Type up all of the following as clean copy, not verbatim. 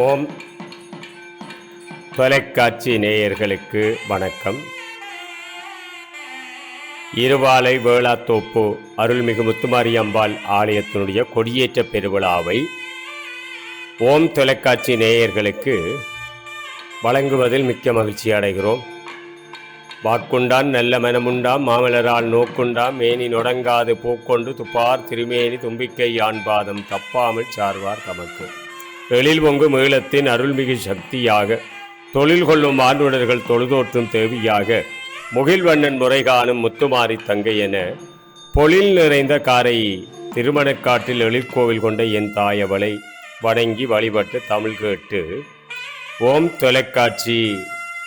ஓம் தொலைக்காட்சி நேயர்களுக்கு வணக்கம். இருவாலை வேளாத்தோப்பு அருள்மிகு முத்துமாரி அம்பாள் ஆலயத்தினுடைய கொடியேற்ற பெருவிழாவை ஓம் தொலைக்காட்சி நேயர்களுக்கு வழங்குவதில் மிக்க மகிழ்ச்சி அடைகிறோம். வாக்குண்டான் நல்ல மனமுண்டாம் மாமலரால் நோக்குண்டாம் மேனி நொடங்காது பூக்கொண்டு துப்பார் திருமேனி தும்பிக்கை யான்பாதம் தப்பாமல் சார்வார் தமக்கு. எழில் பொங்கு மீளத்தின் அருள்மிகு சக்தியாக தொழில் கொள்ளும் ஆண்டுடர்கள் தொழுதோற்றும் தேவியாக முகில்வண்ணன் முறை காணும் முத்துமாரி தங்கை என பொழில் நிறைந்த காரை திருமணக்காட்டில் எழிற்கோவில் கொண்ட என் தாயவளை வணங்கி வழிபட்டு தமிழ் கேட்டு ஓம் தொலைக்காட்சி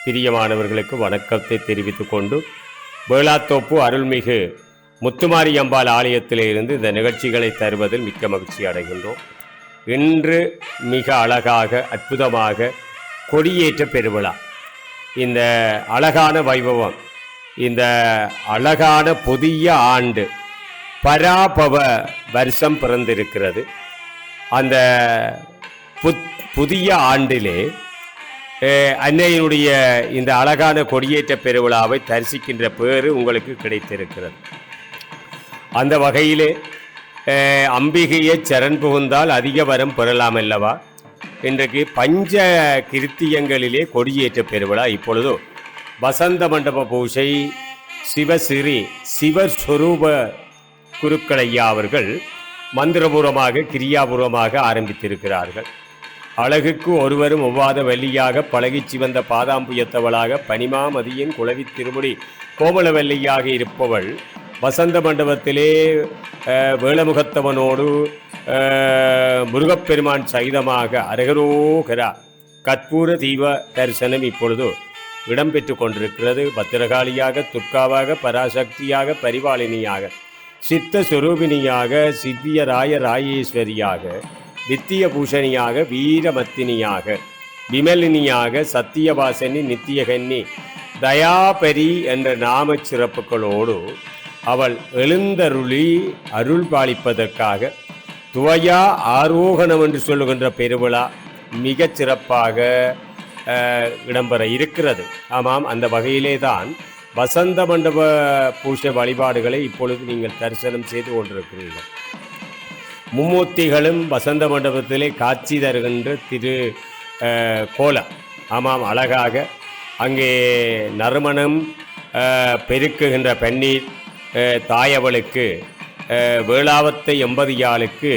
பிரியமானவர்களுக்கு வணக்கத்தை தெரிவித்துக் கொண்டு வேளாத்தோப்பு அருள்மிகு முத்துமாரி அம்பாள் ஆலயத்திலிருந்து இந்த நிகழ்ச்சிகளை தருவதில் மிக்க மகிழ்ச்சி அடைகின்றோம். இன்று மிக அழகாக அற்புதமாக கொடியேற்ற பெருவிழா, இந்த அழகான வைபவம், இந்த அழகான புதிய ஆண்டு பராபவ வருஷம் பிறந்திருக்கிறது. அந்த புதிய ஆண்டிலே அன்னையினுடைய இந்த அழகான கொடியேற்ற பெருவிழாவை தரிசிக்கின்ற பேறு உங்களுக்கு கிடைத்திருக்கிறது. அந்த வகையிலே அம்பிகையை சரண் புகுந்தால் அதிக வரம் பெறலாம் அல்லவா? இன்றைக்கு பஞ்ச கிருத்தியங்களிலே கொடியேற்ற பெருவிழா. இப்பொழுது வசந்த மண்டப பூஜை சிவசிறி சிவஸ்வரூப குருக்களையா அவர்கள் மந்திரபூர்வமாக கிரியாபூர்வமாக ஆரம்பித்திருக்கிறார்கள். அழகுக்கு ஒருவரும் ஒவ்வாத வெள்ளியாக பழகி சிவந்த பாதாம்புயத்தவளாக பனிமாமதியின் குளவி திருமுடி கோமலவல்லியாக இருப்பவள் வசந்த மண்டபத்திலே வேளமுகத்தவனோடு முருகப்பெருமான் சகிதமாக அரகரோகரா கற்பூர தீப தரிசனம் இப்பொழுது இடம்பெற்று கொண்டிருக்கிறது. பத்திரகாளியாக, துர்காவாக, பராசக்தியாக, பரிபாலினியாக, சித்த சுரூபினியாக, சித்தியராய ராயேஸ்வரியாக, வித்திய பூஷணியாக, வீரமத்தினியாக, விமலினியாக, சத்தியவாசனி, நித்தியகன்னி, தயாபரி என்ற நாம சிறப்புகளோடு அவள் எழுந்தருளி அருள் பாலிப்பதற்காக துவயா ஆரோகணம் என்று சொல்லுகின்ற பெருவிழா மிகச் சிறப்பாக இடம்பெற இருக்கிறது. ஆமாம், அந்த வகையிலே தான் வசந்த மண்டப பூஜை வழிபாடுகளை இப்பொழுது நீங்கள் தரிசனம் செய்து கொண்டிருக்கிறீர்கள். மும்மூர்த்திகளும் வசந்த மண்டபத்திலே காட்சி தருகின்ற திரு கோலம். ஆமாம், அழகாக அங்கே நறுமணம் பெருக்குகின்ற பன்னீர் தாயவளுக்கு வேளாவத்தை எம்பதியாளுக்கு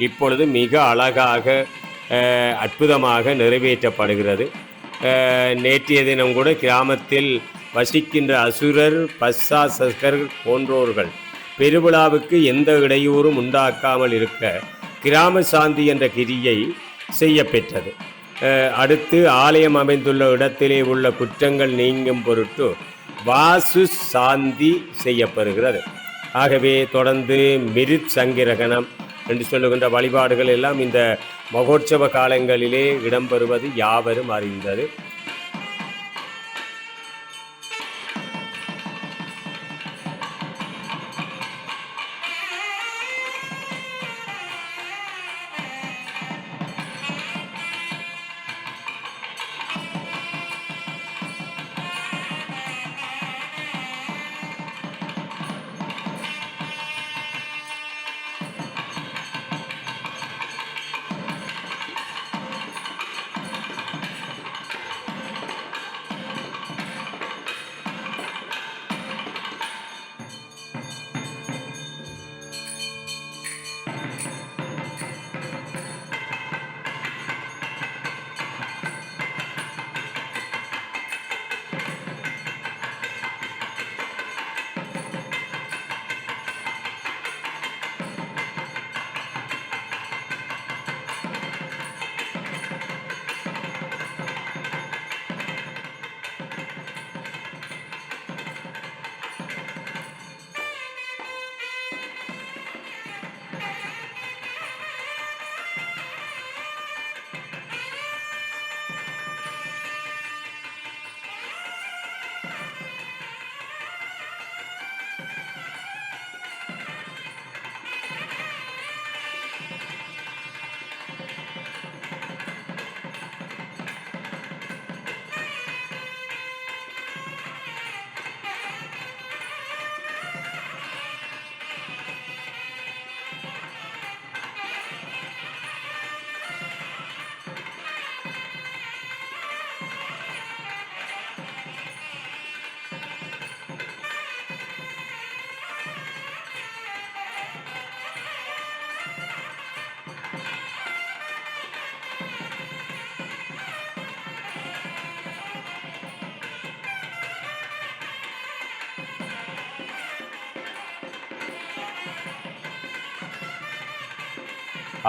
இப்பொழுது மிக அழகாக அற்புதமாக நிறைவேற்றப்படுகிறது. நேற்றைய தினம் கூட கிராமத்தில் வசிக்கின்ற அசுரர் பசாசகர் போன்றோர்கள் பெருவிழாவுக்கு எந்த இடையூறும் உண்டாக்காமல் இருக்க கிராம சாந்தி என்ற கிரியை செய்யப்பெற்றது. அடுத்து ஆலயம் அமைந்துள்ள இடத்திலே உள்ள குற்றங்கள் நீங்கும் பொருட்டு வாசு சாந்தி செய்யப்படுகிறது. ஆகவே தொடர்ந்து மிருத் சங்கிரகணம் என்று சொல்லுகின்ற வழிபாடுகள் எல்லாம் இந்த மகோற்சவ காலங்களிலே இடம்பெறுவது யாவரும் அறிந்தது.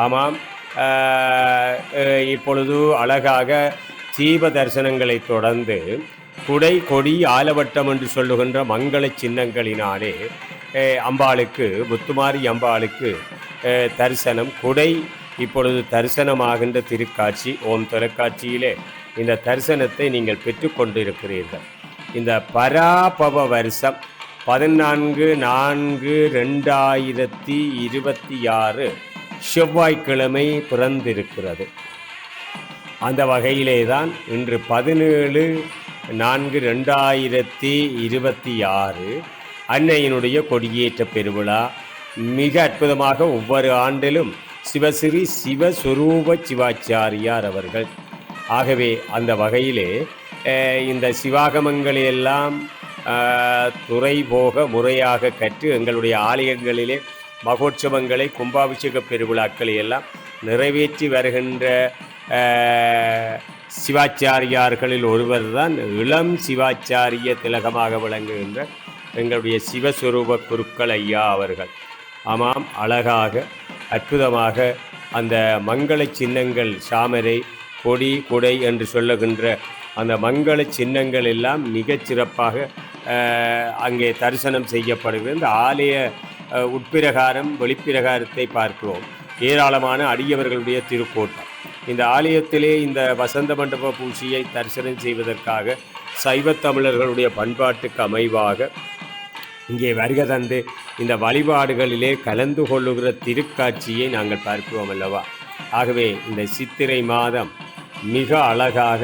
ஆமாம். இப்பொழுது அழகாக தீப தரிசனங்களை தொடர்ந்து குடை கொடி ஆலவட்டம் என்று சொல்லுகின்ற மங்கள சின்னங்களினாலே அம்பாளுக்கு முத்துமாரி அம்பாளுக்கு தரிசனம் குடை இப்பொழுது தரிசனமாகின்ற திருக்காட்சி ஓம் தொலைக்காட்சியிலே இந்த தரிசனத்தை நீங்கள் பெற்றுக்கொண்டிருக்கிறீர்கள். இந்த பராபவ வருஷம் 14/4/2026 செவ்வாய்க்கிழமை பிறந்திருக்கிறது. அந்த வகையிலே தான் இன்று 17/4/2026 அன்னையினுடைய கொடியேற்ற பெருவிழா மிக அற்புதமாக ஒவ்வொரு ஆண்டிலும் சிவஸ்ரீ சிவஸ்வரூப சிவாச்சாரியார் அவர்கள். ஆகவே அந்த வகையிலே இந்த சிவாகமங்களையெல்லாம் துறை போக முறையாக கற்று எங்களுடைய ஆலயங்களிலே மகோற்சவங்களை கும்பாபிஷேக பெருவிழாக்களை எல்லாம் நிறைவேற்றி வருகின்ற சிவாச்சாரியார்களில் ஒருவர் தான் இளம் சிவாச்சாரிய திலகமாக விளங்குகின்ற எங்களுடைய சிவஸ்வரூப குருக்கள் ஐயா அவர்கள். ஆமாம், அழகாக அற்புதமாக அந்த மங்கள சின்னங்கள் சாமரை கொடி குடை என்று சொல்லுகின்ற அந்த மங்கள சின்னங்கள் எல்லாம் மிகச் சிறப்பாக அங்கே தரிசனம் செய்யப்படுகிறது. இந்த ஆலய உட்பிரகாரம் வெளிப்பிரகாரத்தை பார்க்கிறோம். ஏராளமான அடியவர்களுடைய திருக்கூட்டம். இந்த ஆலயத்திலே இந்த வசந்த மண்டப பூஜையை தரிசனம் செய்வதற்காக சைவ தமிழர்களுடைய பண்பாட்டுக்கு அமைவாக இங்கே வருகை தந்து இந்த வழிபாடுகளிலே கலந்து கொள்ளுகிற திருக்காட்சியை நாங்கள் பார்க்கிறோம் அல்லவா. ஆகவே இந்த சித்திரை மாதம் மிக அழகாக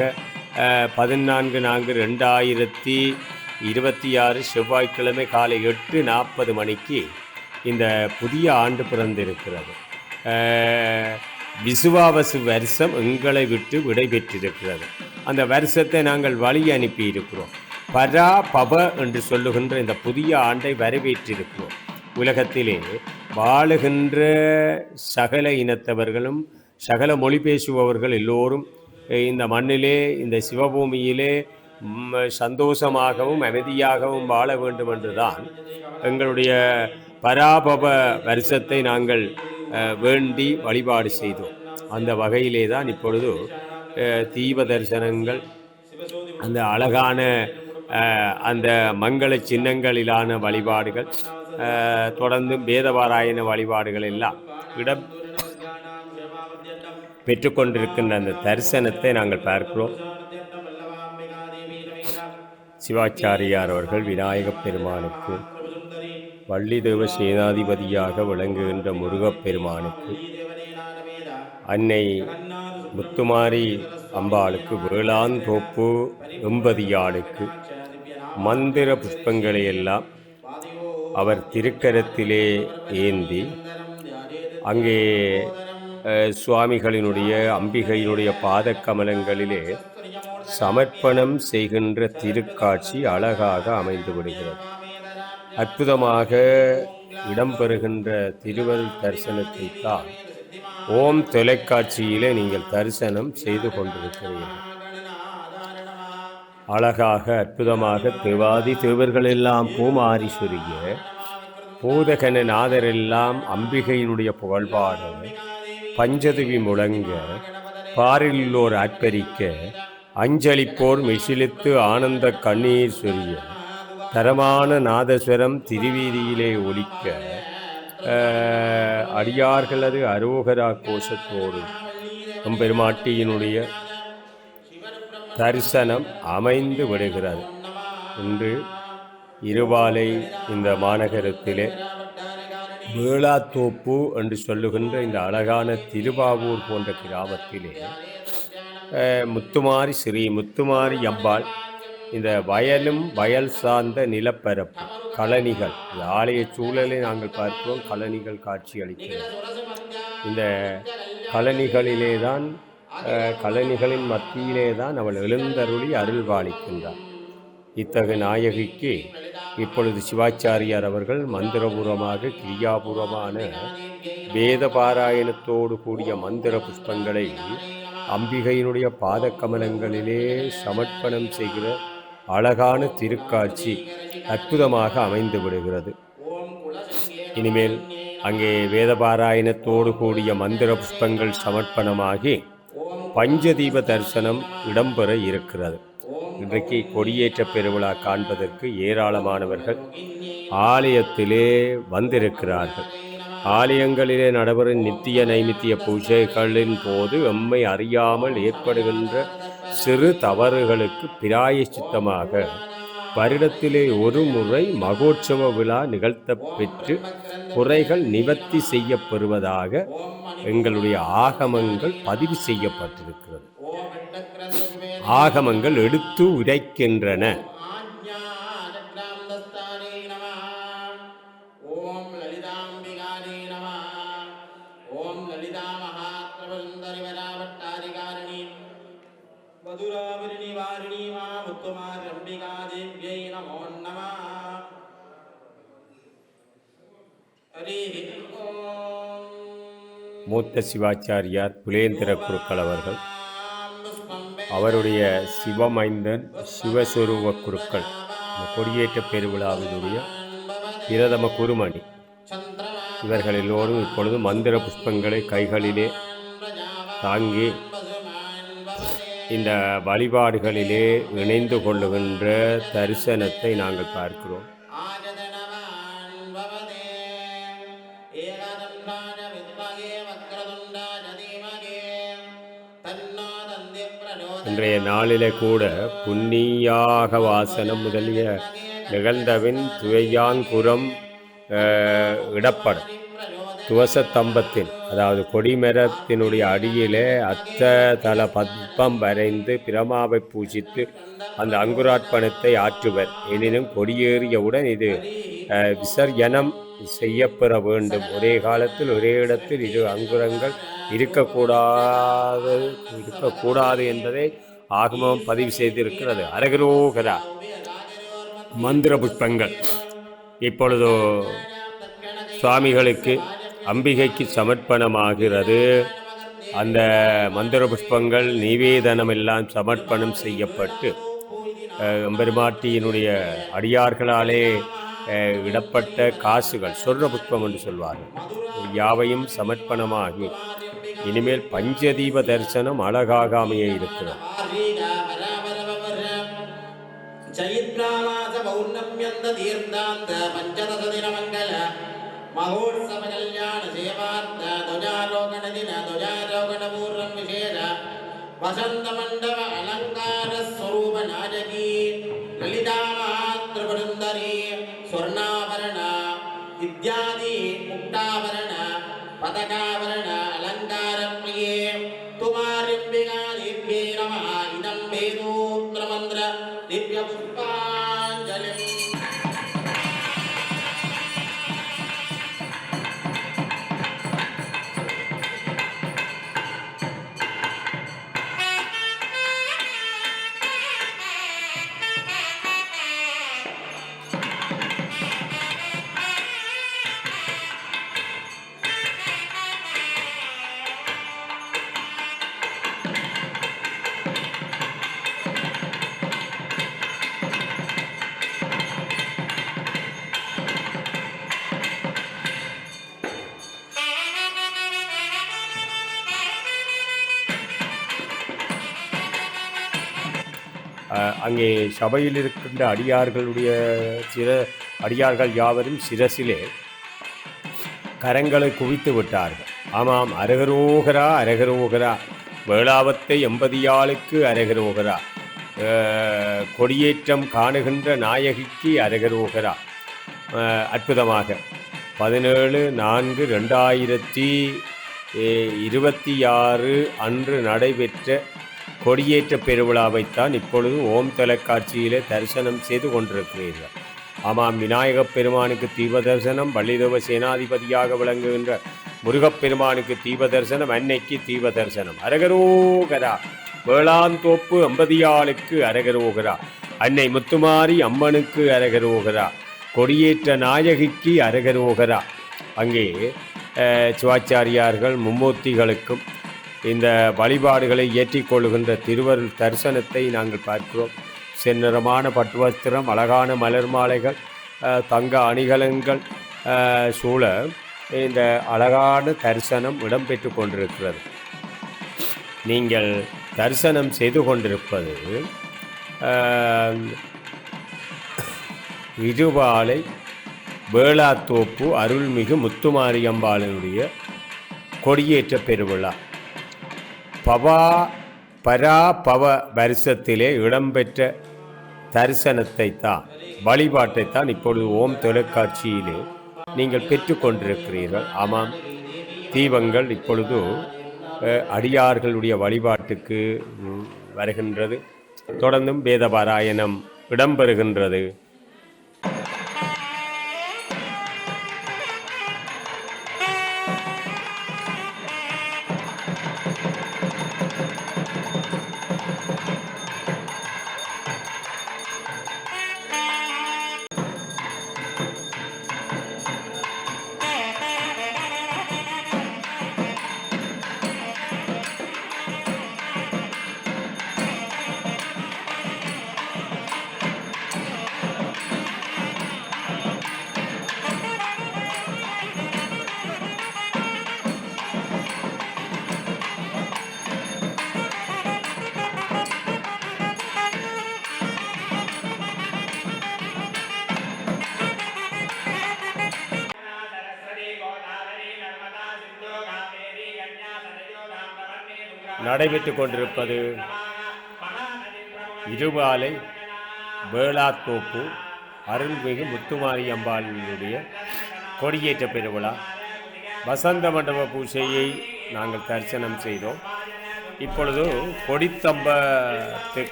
14/4/2026 செவ்வாய்க்கிழமை காலை 8:40 மணிக்கு இந்த புதிய ஆண்டு பிறந்திருக்கிறது. விசுவாவசு வருஷம் எங்களை விட்டு விடை பெற்றிருக்கிறது. அந்த வருஷத்தை நாங்கள் வழி அனுப்பி இருக்கிறோம். பரா பவ என்று சொல்லுகின்ற இந்த புதிய ஆண்டை வரவேற்றிருக்கிறோம். உலகத்திலே வாழுகின்ற சகல இனத்தவர்களும் சகல மொழி பேசுபவர்கள் எல்லோரும் இந்த மண்ணிலே இந்த சிவபூமியிலே சந்தோஷமாகவும் அமைதியாகவும் வாழ வேண்டும் என்றுதான் எங்களுடைய பராபவ வருஷத்தை நாங்கள் வேண்டி வழிபாடு செய்தோம். அந்த வகையிலே தான் இப்பொழுது தீப தரிசனங்கள், அந்த அழகான அந்த மங்கள சின்னங்களிலான வழிபாடுகள், தொடர்ந்து வேதபாராயண வழிபாடுகள் எல்லாம் இடம் பெற்றுக்கொண்டிருக்கின்ற அந்த தரிசனத்தை நாங்கள் பார்க்கிறோம். சிவாச்சாரியார் அவர்கள் விநாயகப் பெருமானுக்கு, வள்ளி தேவ சேனாதிபதியாக விளங்குகின்ற முருகப்பெருமானுக்கு, அன்னை முத்துமாரி அம்பாளுக்கு, வேளாந்தோப்பு எம்பதியாளுக்கு மந்திர புஷ்பங்களை எல்லாம் அவர் திருக்கரத்திலே ஏந்தி அங்கே சுவாமிகளினுடைய அம்பிகையினுடைய பாதக்கமலங்களிலே சமர்ப்பணம் செய்கின்ற திருக்காட்சி அழகாக அமைந்து விடுகிறது. அற்புதமாக இடம்பெறுகின்ற திருவருள் தரிசனத்தை தான் ஓம் தொலைக்காட்சியிலே நீங்கள் தரிசனம் செய்து கொண்டிருக்கிறீர்கள். அழகாக அற்புதமாக தேவாதி தேவர்கள் எல்லாம் பூமாரி சொரிய, பூதகன நாதரெல்லாம் அம்பிகையினுடைய புகழ்பாட, பஞ்சதவி முழங்க, பாரில்லோர் ஆர்ப்பரிக்க, அஞ்சலிப்போர் மெசிலித்து ஆனந்த கண்ணீர் சொரிய, தரமான நாதஸ்வரம் திருவீதியிலே ஒலிக்க, அடியார்களது அரோகரா கோஷத்தோடு பெருமாட்டியினுடைய தரிசனம் அமைந்து விடுகிறது. இன்று இருபாலை இந்த மாநகரத்திலே வேளாத்தோப்பு என்று சொல்லுகின்ற இந்த அழகான திருவாவூர் போன்ற கிராமத்திலே முத்துமாரி ஸ்ரீ முத்துமாரி அம்பாள் இந்த வயலும் வயல் சார்ந்த நிலப்பரப்பு கழனிகள், இந்த ஆலய சூழலை நாங்கள் பார்க்கிறோம். கழனிகள் காட்சி அளிக்கிறது. இந்த கழனிகளிலே தான், கழனிகளின் மத்தியிலே தான் அவள் எழுந்தருளி அருள்பாலிக்கின்றார். இத்தகைய நாயகிக்கு இப்பொழுது சிவாச்சாரியார் அவர்கள் மந்திரபூர்வமாக கிரியாபூர்வமான வேத பாராயணத்தோடு கூடிய மந்திர புஷ்பங்களை அம்பிகையினுடைய பாதக்கமலங்களிலே சமர்ப்பணம் செய்கிற அழகான திருக்காட்சி அற்புதமாக அமைந்து விடுகிறது. இனிமேல் அங்கே வேதபாராயணத்தோடு கூடிய மந்திர புஷ்பங்கள் சமர்ப்பணமாகி பஞ்சதீப தரிசனம் இடம்பெற இருக்கிறது. இன்றைக்கு கொடியேற்ற பெருவிழா காண்பதற்கு ஏராளமானவர்கள் ஆலயத்திலே வந்திருக்கிறார்கள். ஆலயங்களிலே நடைபெறும் நித்திய நைமித்திய பூஜைகளின் போது எம்மை அறியாமல் ஏற்படுகின்ற சிறு தவறுகளுக்கு பிராயச்சித்தமாக வருடத்திலே ஒரு முறை மகோற்சவ விழா நிகழ்த்த பெற்று குறைகள் நிவர்த்தி செய்யப்பெறுவதாக எங்களுடைய ஆகமங்கள் பதிவு செய்யப்பட்டிருக்கிறது. ஆகமங்கள் எடுத்து உரைக்கின்றன. மூத்த சிவாச்சாரியார் புலேந்திர குருக்கள் அவர்கள், அவருடைய சிவமைந்தன் சிவஸ்வரூப குருக்கள் கொடியேற்ற பெருவிழாவினுடைய பிரதம குருமணி இவர்கள் எல்லோரும் இப்பொழுது மந்திர புஷ்பங்களை கைகளிலே தாங்கி இந்த வழிபாடுகளிலே இணைந்து கொள்ளுகின்ற தரிசனத்தை நாங்கள் பார்க்கிறோம். இன்றைய நாளிலே கூட புண்ணியாக வாசனம் முதலிய நிகழ்ந்தவின் துவையாங்குரம் இடப்படும் துவசத்தம்பத்தின், அதாவது கொடிமரத்தினுடைய அடியிலே அத்த தல பத்மம் வரைந்து பிரமாவை பூஜித்து அந்த அங்குரார்ப்பணத்தை ஆற்றுவர். எனினும் கொடியேறியவுடன் இது விசர்ஜனம் செய்யப்பெற வேண்டும். ஒரே காலத்தில் ஒரே இடத்தில் இரு அங்குரங்கள் இருக்கக்கூடாது என்பதை ஆகமம் பதிவு செய்திருக்கிறது. அரகரோகரா மந்திர புஷ்பங்கள் இப்பொழுது சுவாமிகளுக்கு அம்பிகைக்கு சமர்ப்பணமாகிறது. அந்த மந்திர புஷ்பங்கள் நிவேதனம் எல்லாம் சமர்ப்பணம் செய்யப்பட்டு எம்பெருமாட்டியினுடைய அடியார்களாலே இடப்பட்ட காசுகள் சொர்ண புஷ்பம் என்று சொல்வார்கள். யாவையும் சமர்ப்பணமாகி இனிமேல் பஞ்சதீப தரிசனம் அழகாக அமைய இருக்கிறது. மகோத்சவ கல்யாண சேவார்த்த துஜாரோகண தின துஜாரோகண பூர்வம் விசேஷ வசந்த மண்டப அலங்கார ஸ்வரூப நாயகி லலிதா மாத்ருபருந்தரி ஸ்வர்ணாபரண இத்யாதி முக்தாபரண பதகாபரண அலங்கார பிரியே துமாரிம்பிகா திவ்யே நமः இதம் வேதோக்த மந்திர திவ்ய புஷ்பாஞ்சலி. அங்கே சபையில் இருக்கின்ற அடியார்கள் யாவரும் சிரசிலே கரங்களை குவித்து விட்டார்கள். ஆமாம், அரகரோகரா அரகரோகரா, வேளாவத்தை எம்பதியாளுக்கு அரகரோகரா, கொடியேற்றம் காணுகின்ற நாயகிக்கு அரகரோகரா. அற்புதமாக 17/4/2026 அன்று நடைபெற்ற கொடியேற்ற பெருவிழாவைத்தான் இப்பொழுது ஓம் தொலைக்காட்சியிலே தரிசனம் செய்து கொண்டிருக்கிறீர்கள். ஆமாம், விநாயகப் பெருமானுக்கு தீப தரிசனம், வள்ளிதேவ சேனாதிபதியாக விளங்குகின்ற முருகப்பெருமானுக்கு தீப தரிசனம், அன்னைக்கு தீப தரிசனம். அரகரோகரா, வேளாந்தோப்பு எம்பதியாளுக்கு அரகரோகரா, அன்னை முத்துமாரி அம்மனுக்கு அரகரோகரா, கொடியேற்ற நாயகிக்கு அரகரோகரா. அங்கே சிவாச்சாரியார்கள் மும்மூர்த்திகளுக்கும் இந்த வழிபாடுகளை ஏற்றிக்கொள்கின்ற திருவருள் தரிசனத்தை நாங்கள் பார்க்கிறோம். செந்நிறமான பட்டுவஸ்திரம், அழகான மலர் மாலைகள், தங்க அணிகலன்கள் சூழ இந்த அழகான தரிசனம் இடம்பெற்று கொண்டிருக்கிறது. நீங்கள் தரிசனம் செய்து கொண்டிருப்பது இருபாலை வேளாத்தோப்பு அருள்மிகு முத்துமாரியம்பாளினுடைய கொடியேற்ற பெருவிழா பராபவ வருஷத்திலே இடம்பெற்ற தரிசனத்தை தான், வழிபாட்டை தான் இப்பொழுது ஓம் தொலைக்காட்சியிலே நீங்கள் பெற்றுக்கொண்டிருக்கிறீர்கள். ஆமாம், தீபங்கள் இப்பொழுது அடியார்களுடைய வழிபாட்டுக்கு வருகின்றது. தொடர்ந்தும் வேத பாராயணம் இடம்பெறுகின்றது. நடைபெற்று கொண்டிருப்பது இருபாலை வேளாத்தோப்பு அருள்மிகு முத்துமாரியம்பாளினுடைய கொடியேற்ற பெருவிழா. வசந்த மண்டப பூஜையை நாங்கள் தரிசனம் செய்தோம். இப்பொழுது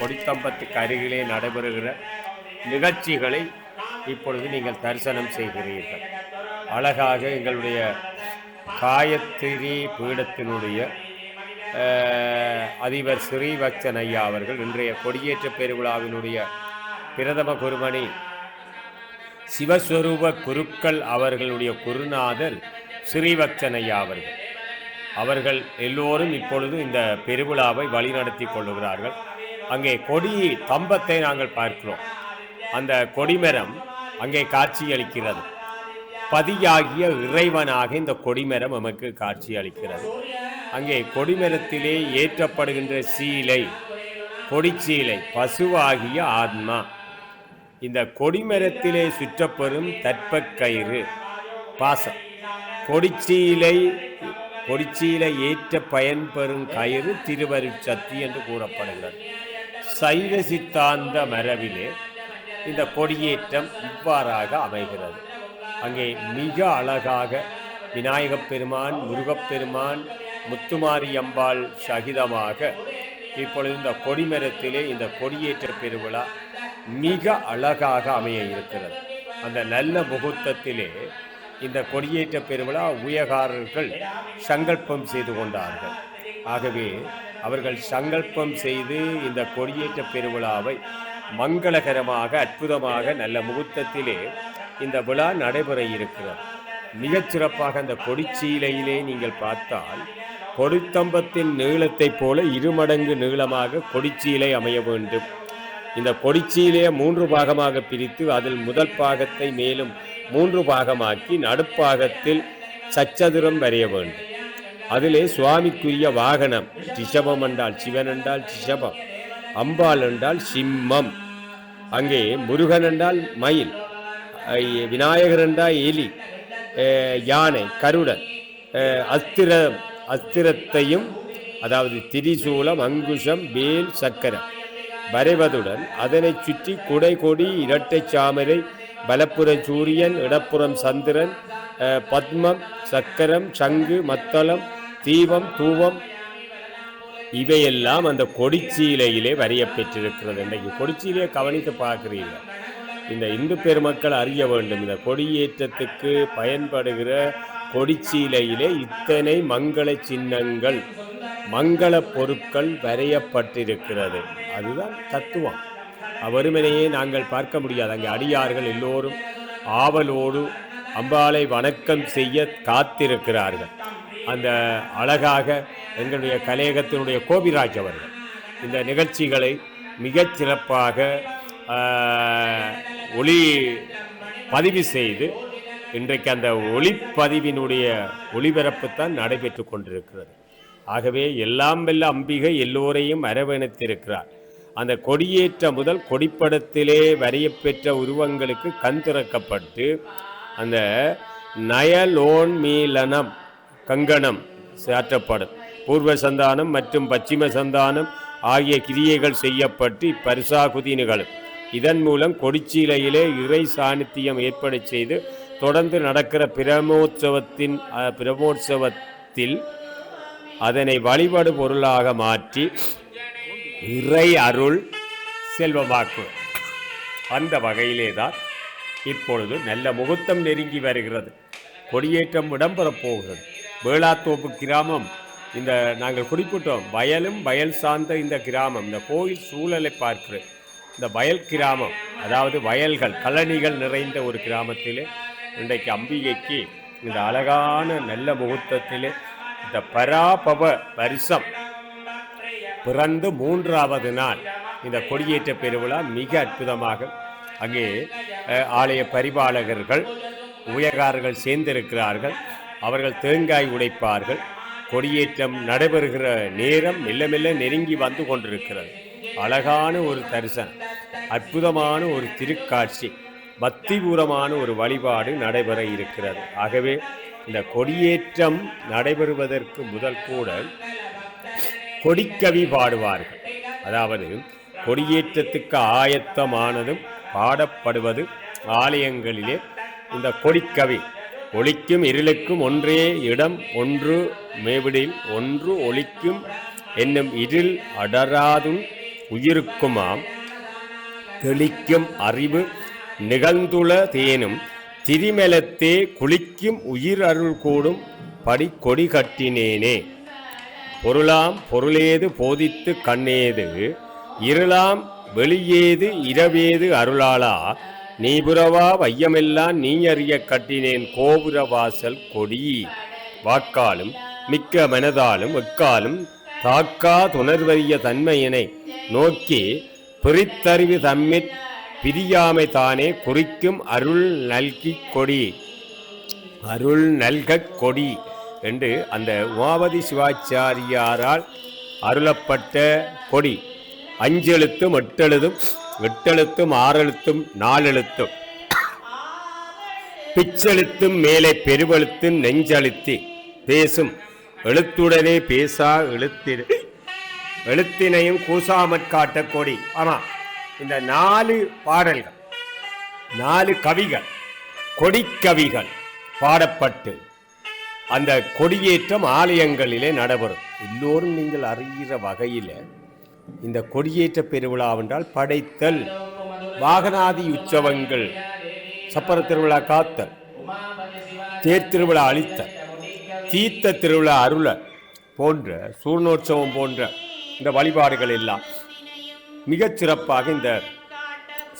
கொடித்தம்பத்துக்கு அருகிலே நடைபெறுகிற நிகழ்ச்சிகளை இப்பொழுது நீங்கள் தரிசனம் செய்கிறீர்கள். அழகாக எங்களுடைய காயத்ரி பீடத்தினுடைய அதிபர் ஸ்ரீவக்சன் ஐயா அவர்கள் இன்றைய கொடியேற்ற பெருவிழாவினுடைய பிரதம குருமணி சிவஸ்வரூப குருக்கள் அவர்களுடைய குருநாதர் ஸ்ரீவக்சன் ஐயா அவர்கள் எல்லோரும் இப்பொழுது இந்த பெருவிழாவை வழிநடத்தி கொள்ளுகிறார்கள். அங்கே கொடி தம்பத்தை நாங்கள் பார்க்கிறோம். அந்த கொடிமரம் அங்கே காட்சியளிக்கிறது. பதியாகிய இறைவனாக இந்த கொடிமரம் நமக்கு காட்சியளிக்கிறது. அங்கே கொடிமரத்திலே ஏற்றப்படுகின்ற சீலை, கொடிச்சீலை, பசுவாகிய ஆத்மா. இந்த கொடிமரத்திலே சுற்றப்பெறும் தற்பக்கயிறு பாசம். கொடிச்சீலை ஏற்ற பயன்பெறும் கயிறு திருவருட்சத்தி என்று கூறப்படுகிறது. சைவ சித்தாந்த மரபிலே இந்த கொடியேற்றம் இவ்வாறாக அமைகிறது. அங்கே மிக அழகாக விநாயகப் பெருமான், முருகப்பெருமான், முத்துமாரியம்பாள் சகிதமாக இப்பொழுது இந்த கொடிமரத்திலே இந்த கொடியேற்ற பெருவிழா மிக அழகாக அமைய இருக்கிறது. அந்த நல்ல முகூர்த்தத்திலே இந்த கொடியேற்ற பெருவிழா உயகாரர்கள் சங்கல்பம் செய்து கொண்டார்கள். ஆகவே அவர்கள் சங்கல்பம் செய்து இந்த கொடியேற்ற பெருவிழாவை மங்களகரமாக, அற்புதமாக, நல்ல முகூர்த்தத்திலே இந்த விழா நடைபெற இருக்கிறது. மிகச் சிறப்பாக அந்த கொடிச்சீலையிலே நீங்கள் பார்த்தால் கொடித்தம்பத்தின் நீளத்தை போல 2 மடங்கு நீளமாக கொடிச்சீலை அமைய வேண்டும். இந்த கொடிச்சீலையை 3 பாகமாக பிரித்து அதில் முதல் பாகத்தை மேலும் 3 பாகமாக்கி நடுப்பாகத்தில் சச்சதுரம் வரைய வேண்டும். அதிலே சுவாமிக்குரிய வாகனம், ரிஷபம் என்றால் சிவன் என்றால் ரிஷபம், அம்பாள் என்றால் சிம்மம், அங்கே முருகன் என்றால் மயில், விநாயகர் என்றால் எலி, யானை, கருடன், அஸ்திரத்தையும் அதாவது திரிசூலம், அங்குஷம், வேல், சக்கரம் வரைவதுடன் அதனை சுற்றி குடை, கொடி, இரட்டை சாமரை, வலப்புறம் சூரியன், இடப்புறம் சந்திரன், பத்மம், சக்கரம், சங்கு, மத்தளம், தீபம், தூபம் இவையெல்லாம் அந்த கொடிச்சீலையிலே வரைய பெற்றிருக்கிறது. இன்றைக்கு கொடிச்சீலையை கவனித்து பார்க்கிறீர்கள். இந்த இந்து பெருமக்கள் அறிய வேண்டும், இந்த கொடியேற்றத்துக்கு பயன்படுகிற கொடிச்சீலையிலே இத்தனை மங்கள சின்னங்கள், மங்கள பொருட்கள் வரையப்பட்டிருக்கிறது. அதுதான் தத்துவம். வெறுமனையே நாங்கள் பார்க்க முடியாது. அங்கே அடியார்கள் எல்லோரும் ஆவலோடு அம்பாளை வணக்கம் செய்ய காத்திருக்கிறார்கள். அந்த அழகாக எங்களுடைய கலையகத்தினுடைய கோபிராஜ் அவர்கள் இந்த நிகழ்ச்சிகளை மிகச் சிறப்பாக ஒளி பதிவு செய்து இன்றைக்கு அந்த ஒளிப்பதிவினுடைய ஒளிபரப்பு தான் நடைபெற்று கொண்டிருக்கிறது. ஆகவே எல்லாம் வெல்ல அம்பிகை எல்லோரையும் அரவணைத்திருக்கிறார். அந்த கொடியேற்ற முதல் கொடிப்படத்திலே வரையப்பெற்ற உருவங்களுக்கு கண் திறக்கப்பட்டு அந்த நயலோன்மீலனம் கங்கணம் சாற்றப்படும். பூர்வ சந்தானம் மற்றும் பச்சிம சந்தானம் ஆகிய கிரியைகள் செய்யப்பட்டு இப்பரிசாகுதி நிகழும். இதன் மூலம் கொடிச்சீலையிலே இறை சாநித்தியம் ஏற்பட செய்து தொடர்ந்து நடக்கிற பிரமோற்சவத்தில் அதனை வழிபாடு பொருளாக மாற்றி இறை அருள் செல்வமாக்கும். அந்த வகையிலே தான் இப்பொழுது நல்ல முகூர்த்தம் நெருங்கி வருகிறது. கொடியேற்றம் இடம்பெறப் போகிறது. வேளாத்தோப்பு கிராமம், இந்த நாங்கள் குறிப்பிட்டோம், வயலும் வயல் சார்ந்த இந்த கிராமம், இந்த கோயில் சூழலை பார்க்கிற இந்த வயல் கிராமம், அதாவது வயல்கள் கழனிகள் நிறைந்த ஒரு கிராமத்திலே இன்றைக்கு அம்பிகைக்கு இந்த அழகான நல்ல முகூர்த்தத்திலே இந்த பராபவ வருஷம் பிறந்து 3வது நாள் இந்த கொடியேற்ற பெருவிழா மிக அற்புதமாக அங்கே ஆலய பரிபாலகர்கள் ஊழியக்காரர்கள் சேர்ந்திருக்கிறார்கள். அவர்கள் தேங்காய் உடைப்பார்கள். கொடியேற்றம் நடைபெறுகிற நேரம் மெல்ல மெல்ல நெருங்கி வந்து கொண்டிருக்கிறது. அழகான ஒரு தரிசனம், அற்புதமான ஒரு திருக்காட்சி, பக்திபூரமான ஒரு வழிபாடு நடைபெற இருக்கிறது. ஆகவே இந்த கொடியேற்றம் நடைபெறுவதற்கு முதல் கூட கொடிக்கவி பாடுவார்கள். அதாவது கொடியேற்றத்துக்கு ஆயத்தமானதும் பாடப்படுவது ஆலயங்களிலே இந்த கொடிக்கவி. ஒளிக்கும் இருளுக்கும் ஒன்றே இடம், ஒன்று மேவிடில் ஒன்று ஒளிக்கும் என்னும் இருள் அடராதும் உயிருக்குமாம் தெளிக்கும் அறிவு நிகழ்ந்துள தேனும் திரிமெலத்தே குளிக்கும் உயிர் அருள் கூடும் படி கொடி கட்டினேனே. பொருளாம் பொருளேது போதித்து கண்ணேது இருளாம் வெளியேது இரவேது அருளாளா நீபுரவா வையமெல்லாம் நீ அறிய கட்டினேன் கோபுர வாசல் கொடி. வாக்காலும் மிக்க மனதாலும் எக்காலும் தாக்கா துணர்வறிய தன்மையினை நோக்கி பிரித்தறிவு தம்மிற் பிரியாமை தானே குறிக்கும் அருள் நல்கி கொடி, அருள் நல்க கொடி என்று அந்த உமாபதி சிவாச்சாரியாரால் அருளப்பட்ட கொடி. 5 எழுத்தும் 8 எழுதும் 8 எழுத்தும் 6 எழுத்தும் 4 எழுத்தும் பிச்செழுத்தும் மேலே பெருவெழுத்தும் நெஞ்செழுத்தி பேசும் எழுத்துடனே பேசா எழுத்தினையும் கூசாமற் காட்ட கொடி. ஆமா, இந்த 4 பாடல்கள் 4 கவிகள் கொடிக்கவிகள் பாடப்பட்டு அந்த கொடியேற்றம் ஆலயங்களிலே நடைபெறும். எல்லோரும் நீங்கள் அறிகிற வகையில் இந்த கொடியேற்ற பெருவிழா என்றால் படைத்தல், வாகனாதி உற்சவங்கள், சப்பர திருவிழா காத்தல், தேர் திருவிழா அளித்தல், தீர்த்த திருவிழா அருள போன்ற சூர்ணோற்சவம் போன்ற இந்த வழிபாடுகள் எல்லாம் மிகச் சிறப்பாக இந்த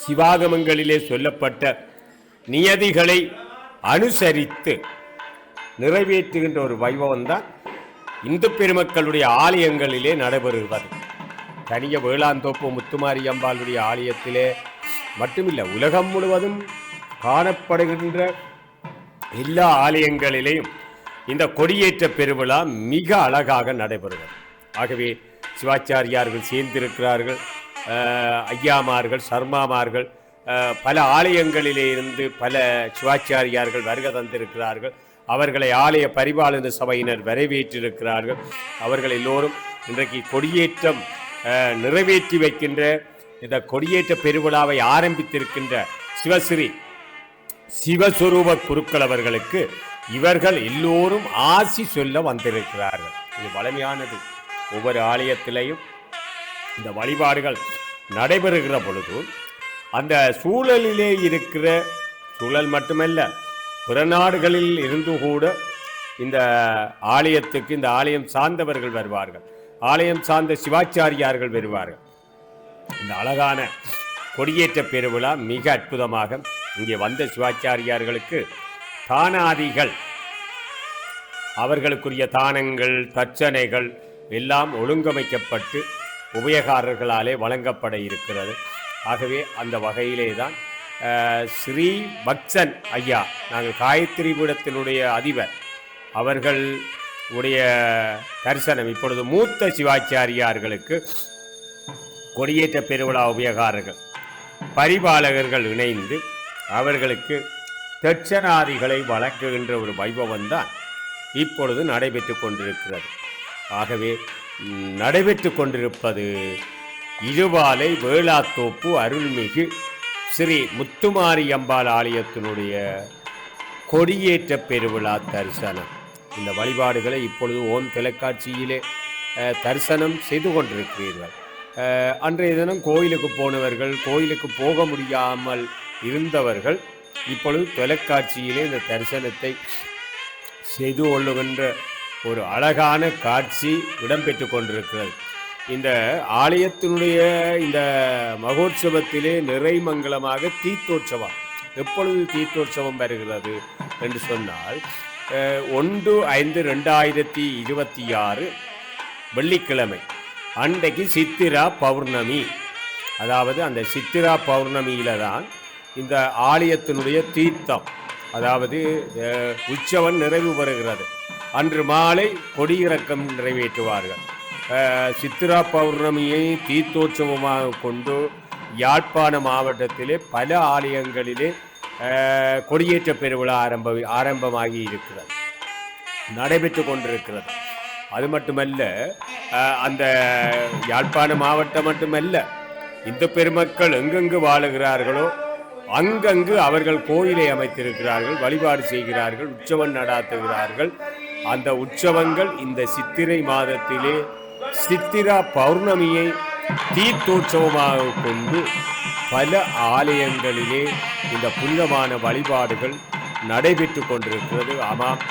சிவாகமங்களிலே சொல்லப்பட்ட நியதிகளை அனுசரித்து நிறைவேற்றுகின்ற ஒரு வைபவம் தான் இந்து பெருமக்களுடைய ஆலயங்களிலே நடைபெறுவது. தனிய வேளாந்தோப்பு முத்துமாரி அம்பாளுடைய ஆலயத்திலே மட்டுமில்லை, உலகம் முழுவதும் காணப்படுகின்ற எல்லா ஆலயங்களிலேயும் இந்த கொடியேற்ற பெருவிழா மிக அழகாக நடைபெறுகிறது. ஆகவே சிவாச்சாரியார்கள் சேர்ந்திருக்கிறார்கள், ஐயாமார்கள், சர்மாமார்கள், பல ஆலயங்களிலே இருந்து பல சிவாச்சாரியார்கள் வருகை தந்திருக்கிறார்கள். அவர்களை ஆலய பரிபாலன சபையினர் வரவேற்றிருக்கிறார்கள். அவர்கள் எல்லோரும் இன்றைக்கு கொடியேற்றம் நிறைவேற்றி வைக்கின்ற இந்த கொடியேற்ற பெருவிழாவை ஆரம்பித்திருக்கின்ற சிவஸ்ரீ சிவஸ்வரூப குருக்கள் அவர்களுக்கு இவர்கள் எல்லோரும் ஆசி சொல்ல வந்திருக்கிறார்கள். இது வலிமையானது. ஒவ்வொரு ஆலயத்திலையும் இந்த வழிபாடுகள் நடைபெறுகிற பொழுது அந்த சூழலிலே இருக்கிற சூழல் மட்டுமல்ல, பிற நாடுகளில் இருந்து கூட இந்த ஆலயத்துக்கு இந்த ஆலயம் சார்ந்தவர்கள் வருவார்கள், ஆலயம் சார்ந்த சிவாச்சாரியார்கள் வருவார்கள். இந்த அழகான கொடியேற்ற பெருவிழா மிக அற்புதமாக இங்கே வந்த சிவாச்சாரியார்களுக்கு தானாதிகள், அவர்களுக்குரிய தானங்கள் தட்சணைகள் எல்லாம் ஒழுங்கமைக்கப்பட்டு உபயகாரர்களாலே வழங்கப்பட இருக்கிறது. ஆகவே அந்த வகையிலே தான் ஸ்ரீ பக்சன் ஐயா, நாங்கள் காயத்ரி பீடத்தினுடைய அதிபர் அவர்கள் உடைய தரிசனம் இப்பொழுது மூத்த சிவாச்சாரியார்களுக்கு கொடியேற்ற பெருவிழா உபயகாரர்கள் பரிபாலகர்கள் இணைந்து அவர்களுக்கு தட்சணாதிகளை வழங்குகின்ற ஒரு வைபவம் தான் இப்பொழுது நடைபெற்று கொண்டிருக்கிறது. ஆகவே நடைபெற்று கொண்டிருப்பது இருவாலை வேளாத்தோப்பு அருள்மிகு ஸ்ரீ முத்துமாரியம்பாள் ஆலயத்தினுடைய கொடியேற்ற பெருவிழா தரிசனம். இந்த வழிபாடுகளை இப்பொழுது ஓம் தொலைக்காட்சியிலே தரிசனம் செய்து கொண்டிருக்கிறீர்கள். அன்றைய தினம் கோயிலுக்கு போனவர்கள், கோயிலுக்கு போக முடியாமல் இருந்தவர்கள் இப்பொழுது தொலைக்காட்சியிலே இந்த தரிசனத்தை செய்து கொள்ளுகின்ற ஒரு அழகான காட்சி இடம்பெற்று கொண்டிருக்கிறது. இந்த ஆலயத்தினுடைய இந்த மகோற்சவத்திலே நிறைமங்கலமாக தீர்த்தோற்சவம். எப்பொழுது தீர்த்தோற்சவம் வருகிறது என்று சொன்னால் 1/5/2026 வெள்ளிக்கிழமை அன்றைக்கு சித்திரா பௌர்ணமி. அதாவது அந்த சித்திரா பௌர்ணமியில தான் இந்த ஆலயத்தினுடைய தீர்த்தம், அதாவது உற்சவம் நிறைவு பெறுகிறது. அன்று மாலை கொடியிறக்கம் நிறைவேற்றுவார்கள். சித்திரா பௌர்ணமியை தீர்த்தோற்சவமாக கொண்டு யாழ்ப்பாண மாவட்டத்திலே பல ஆலயங்களிலே கொடியேற்ற பெருவிழா ஆரம்பமாகி இருக்கிறது, நடைபெற்று கொண்டிருக்கிறது. அது மட்டுமல்ல, அந்த யாழ்ப்பாண மாவட்டம் மட்டுமல்ல, இந்த பெருமக்கள் எங்கெங்கு வாழுகிறார்களோ அங்கங்கு அவர்கள் கோயிலை அமைத்திருக்கிறார்கள், வழிபாடு செய்கிறார்கள், உற்சவம் நடாத்துகிறார்கள். அந்த உற்சவங்கள் இந்த சித்திரை மாதத்திலே சித்திரா பௌர்ணமியை தீர்த்தோற்சவமாக கொண்டு பல ஆலயங்களிலே இந்த புனிதமான வழிபாடுகள் நடைபெற்று கொண்டிருக்கிறது. ஆமாம்,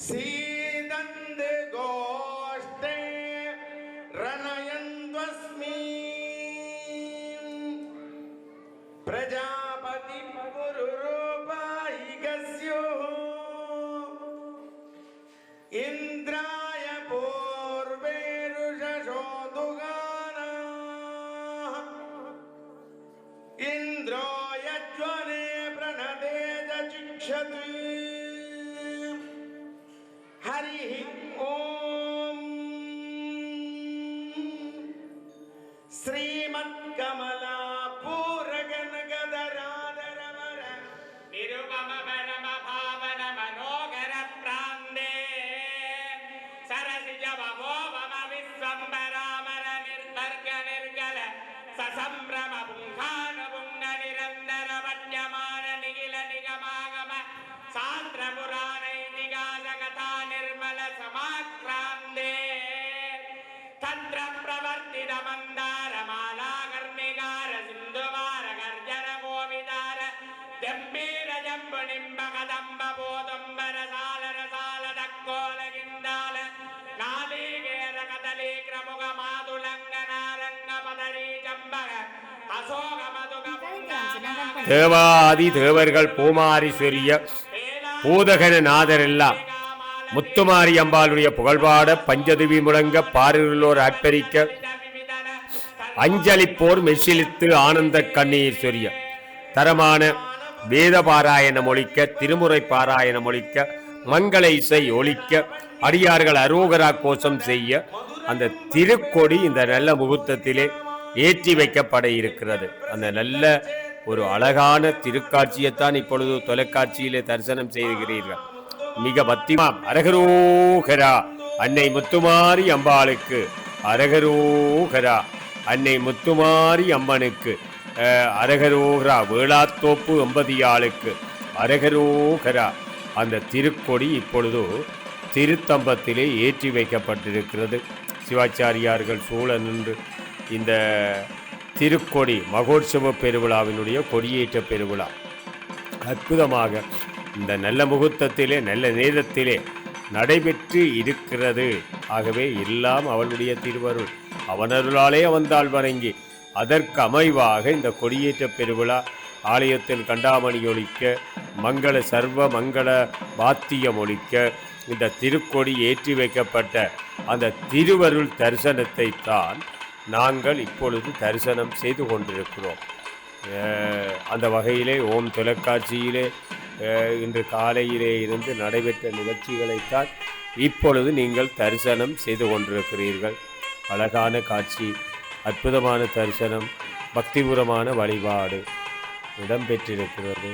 सीदन्ते गोष्ठे रणयन्त्वस्मि प्रजापति पुरुरूपायिकस्युः इन्द्राय पूर्वेरुषशोदुगानाः इन्द्रो यज्वने प्रणते चिक्षति हरिः ॐ श्रीमत्कमला पूरगनगदरादरवर निरुपम परम पावन मनोहर प्रान्दे सरसिज भवो मम विश्वम्बरामर निर्भर्ग निर्गल ससम्भ्रम पुङ्खान पुङ्ग निरन्दर वट्यमान निखिल निगमागम सान्द्र पुराणैतिहास कथा निर्मल समाक्राम பிரவர்த்தித மந்தார மாலா கர்ணிகார சிந்துமார கர்ஜன கோவிதார ஜம்பீர ஜம்பு நிம்ப கதம்ப போதம்பர சாலர சாலட கோலகிந்தால நாளிகேர கதலி கிரமுக மாதுளங்க நாரங்க பதரி ஜம்பக அசோக மதுக தேவாதி தேவர்கள் பூமாரி சொரிய பூதகன நாதரெல்லாம் முத்துமாரி அம்பாளுடைய புகழ்பாட பஞ்சதுவி முழங்க பாரிலோர் அர்ப்பரிக்க அஞ்சலிப்போர் மெஷிலித்து ஆனந்த கண்ணீர் சொரிய தரமான வேத பாராயணம் ஒழிக்க திருமுறை பாராயணம் ஒழிக்க மங்கள இசை ஒழிக்க அடியார்கள் அரோகரா கோஷம் செய்ய அந்த திருக்கொடி இந்த நல்ல முகூர்த்தத்திலே ஏற்றி வைக்கப்பட இருக்கிறது. அந்த நல்ல ஒரு அழகான திருக்காட்சியைத்தான் இப்பொழுது தொலைக்காட்சியிலே தரிசனம் செய்கிறீர்கள். மிக பக்திமாம் அரகரோகரா அன்னை முத்துமாரி அம்பாளுக்கு, அரகரோகரா அன்னை முத்துமாரி அம்மனுக்கு, அரகரோகரா வேளாத்தோப்பு எம்பதியாளுக்கு அரகரோகரா. அந்த திருக்கொடி இப்பொழுது திருத்தம்பத்திலே ஏற்றி வைக்கப்பட்டிருக்கிறது. சிவாச்சாரியார்கள் சூழ நின்று இந்த திருக்கொடி மகோற்சவ பெருவிழாவினுடைய கொடியேற்ற பெருவிழா அற்புதமாக இந்த நல்ல முகூர்த்தத்திலே நல்ல நேரத்திலே நடைபெற்று இருக்கிறது. ஆகவே எல்லாம் அவளுடைய திருவருள், அவனருளாலே அவந்தாள் வணங்கி அதற்கு அமைவாக இந்த கொடியேற்ற பெருவிழா ஆலயத்தில் கண்டாமணி ஒழிக்க, மங்கள சர்வ மங்கள வாத்தியம் ஒழிக்க, இந்த திருக்கொடி ஏற்றி வைக்கப்பட்ட அந்த திருவருள் தரிசனத்தை தான் நாங்கள் இப்பொழுது தரிசனம் செய்து கொண்டிருக்கிறோம். அந்த வகையிலே ஓம் தொலைக்காட்சியிலே இன்று காலையிலே இருந்து நடைபெற்ற நிகழ்ச்சிகளைத்தான் இப்பொழுது நீங்கள் தரிசனம் செய்து கொண்டிருக்கிறீர்கள். அழகான காட்சி, அற்புதமான தரிசனம், பக்திபூரமான வழிபாடு இடம்பெற்றிருக்கிறது.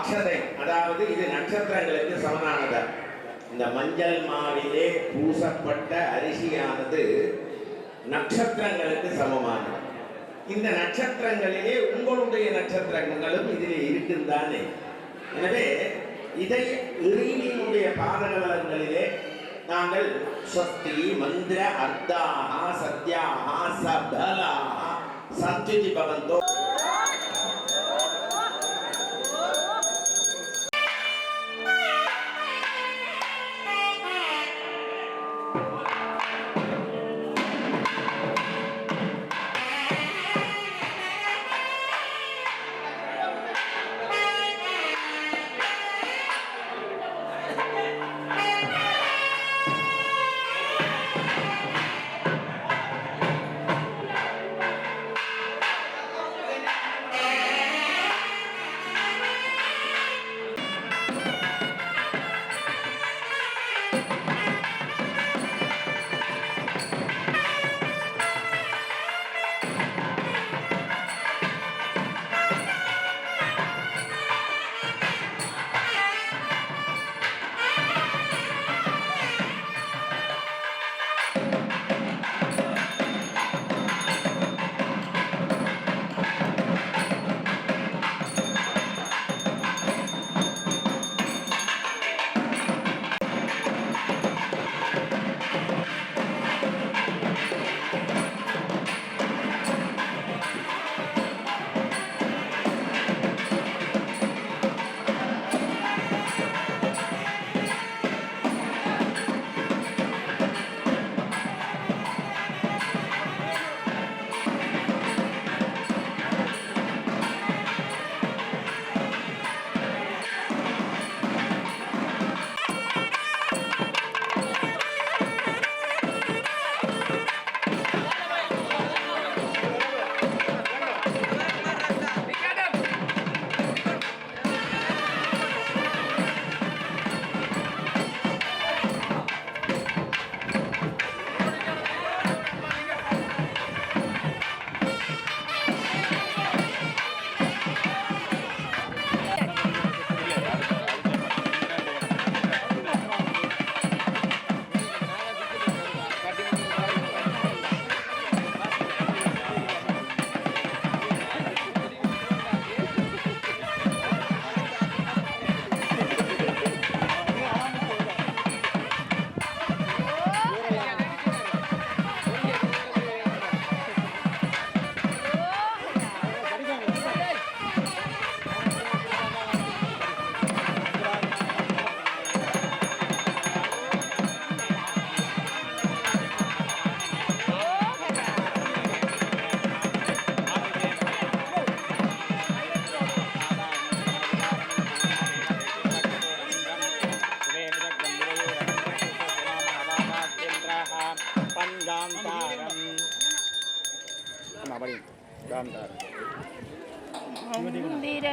அக்ஷதை, அதாவது இது நட்சத்திரங்களுக்கு சமனானது. இந்த மஞ்சள் மாவிலே பூசப்பட்ட அரிசியானது நட்சத்திரங்களுக்கு சமமானது. இந்த நட்சத்திரங்களிலே உங்களுடைய நட்சத்திரங்களும் இதிலே இருக்குந்தானே. எனவே இதை இறைவனுடைய பாதகங்களிலே நாங்கள் ஸ்வஸ்தி மந்திர அர்த்தாஹா சத்யாஹா சபலாஹா சத்யுதி பவந்தோ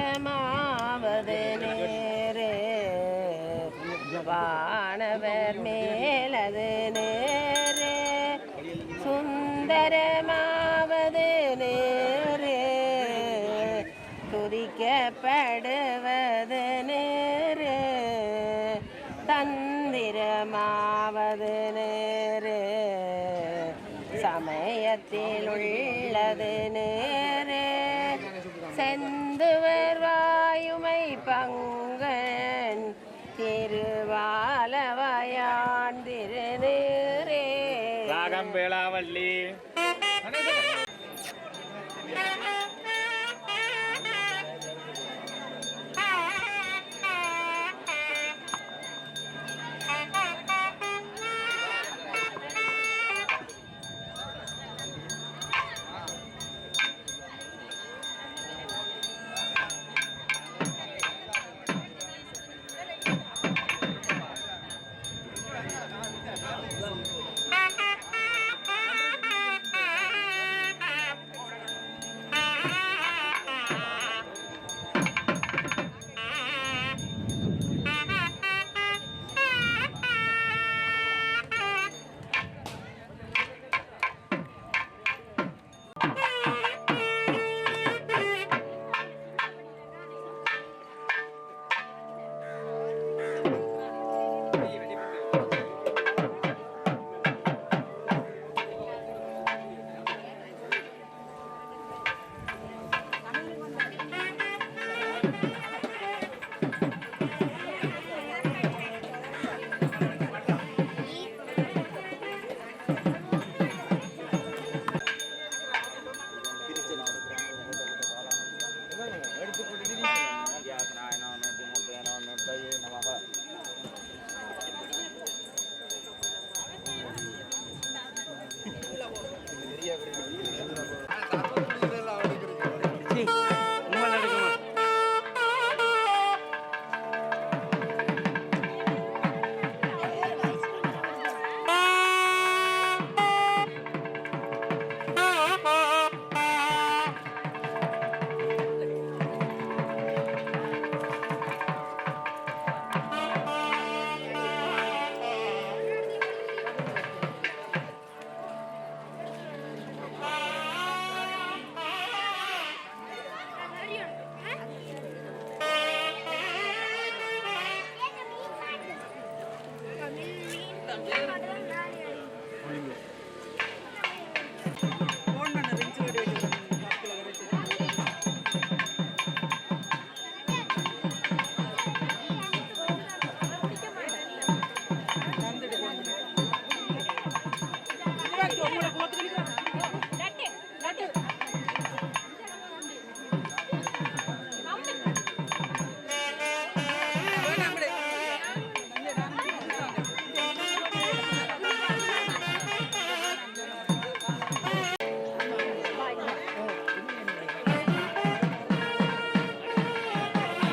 மந்திரமாவது நேரே வானவர் மேலது நேரே சுந்தரமாவது நேரே துதிக்கப்படுவது நேரே தந்திரமாவது நேரே சமயத்தில் உள்ளது நேரே செந்துவர் வாயுமை பங்கன் திருவாலவயான் திருநீரே. ராகம் வேளாவல்லி.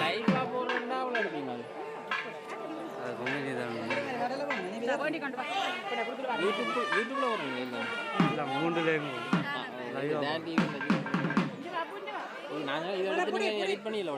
லைஃபா போறோம்னா அவ்வளோ எடுப்பீங்க யூடியூப்ல வருங்க இல்லை நாங்கள் இதை எடுத்து நீங்கள் எடிட் பண்ணி இல்லை